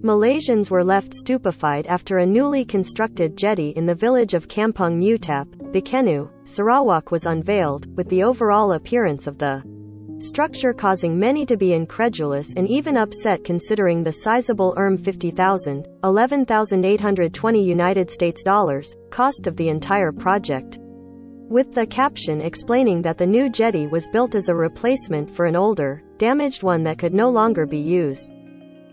Malaysians were left stupefied after a newly constructed jetty in the village of Kampung Mutap, Bikenu, Sarawak was unveiled, with the overall appearance of the structure causing many to be incredulous and even upset considering the sizable RM50,000, $11,820 cost of the entire project, with the caption explaining that the new jetty was built as a replacement for an older, damaged one that could no longer be used.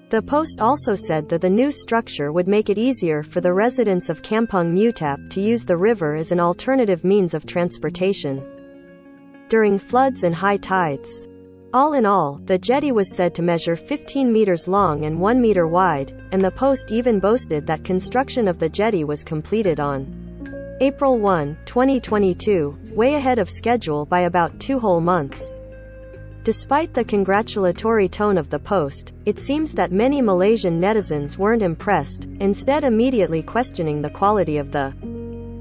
The post also said that the new structure would make it easier for the residents of Kampung Mutap to use the river as an alternative means of transportation during floods and high tides. All in all, the jetty was said to measure 15 meters long and 1 meter wide, and the post even boasted that construction of the jetty was completed on April 1, 2022, way ahead of schedule by about 2 whole months. Despite the congratulatory tone of the post, it seems that many Malaysian netizens weren't impressed, instead immediately questioning the quality of the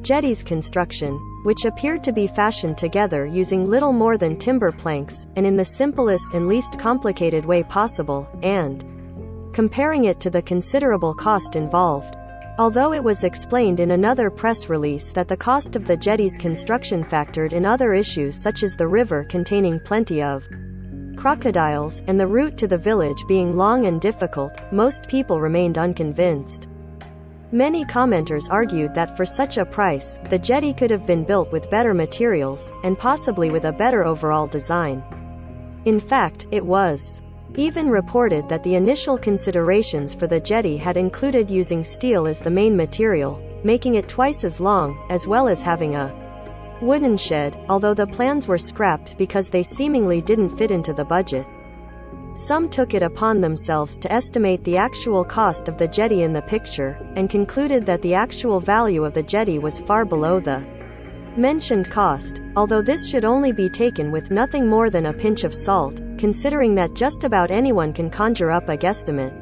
jetty's construction, which appeared to be fashioned together using little more than timber planks, and in the simplest and least complicated way possible, and comparing it to the considerable cost involved. Although it was explained in another press release that the cost of the jetty's construction factored in other issues such as the river containing plenty of crocodiles, and the route to the village being long and difficult, most people remained unconvinced. Many commenters argued that for such a price, the jetty could have been built with better materials, and possibly with a better overall design. In fact, it was even reported that the initial considerations for the jetty had included using steel as the main material, making it twice as long, as well as having a wooden shed, although the plans were scrapped because they seemingly didn't fit into the budget. Some took it upon themselves to estimate the actual cost of the jetty in the picture, and concluded that the actual value of the jetty was far below the mentioned cost, although this should only be taken with nothing more than a pinch of salt, considering that just about anyone can conjure up a guesstimate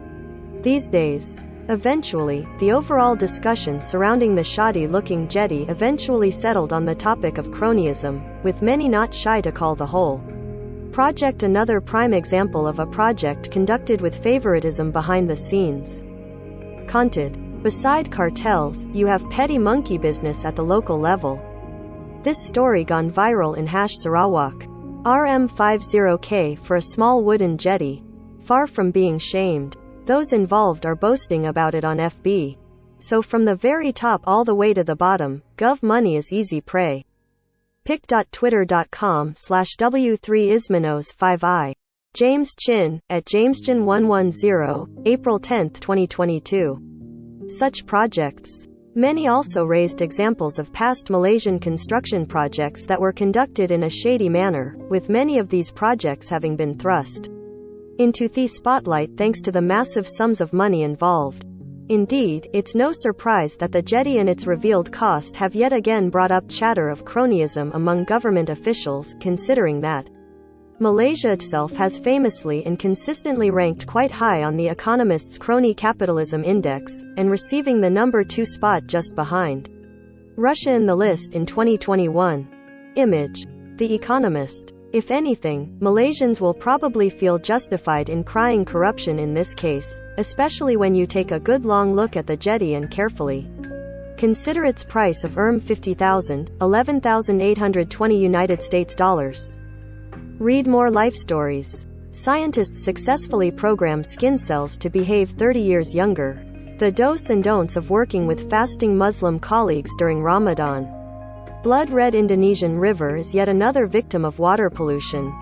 these days. Eventually, the overall discussion surrounding the shoddy-looking jetty eventually settled on the topic of cronyism, with many not shy to call the whole project another prime example of a project conducted with favoritism behind the scenes. Content. Beside cartels, you have petty monkey business at the local level. This story gone viral in #Sarawak. RM50K for a small wooden jetty. Far from being shamed, those involved are boasting about it on FB. So from the very top all the way to the bottom, gov money is easy prey. pic.twitter.com/W3ismanos5i. James Chin, at JamesChin110, April 10, 2022. Such projects. Many also raised examples of past Malaysian construction projects that were conducted in a shady manner, with many of these projects having been thrust into the spotlight thanks to the massive sums of money involved. Indeed, it's no surprise that the jetty and its revealed cost have yet again brought up chatter of cronyism among government officials, considering that Malaysia itself has famously and consistently ranked quite high on The Economist's Crony Capitalism Index, and receiving the number 2 spot just behind Russia in the list in 2021. Image. The Economist. If anything, Malaysians will probably feel justified in crying corruption in this case, especially when you take a good long look at the jetty and carefully consider its price of RM50,000, $11,820. Read more life stories. Scientists successfully program skin cells to behave 30 years younger. The do's and don'ts of working with fasting Muslim colleagues during Ramadan. Blood-red Indonesian river is yet another victim of water pollution.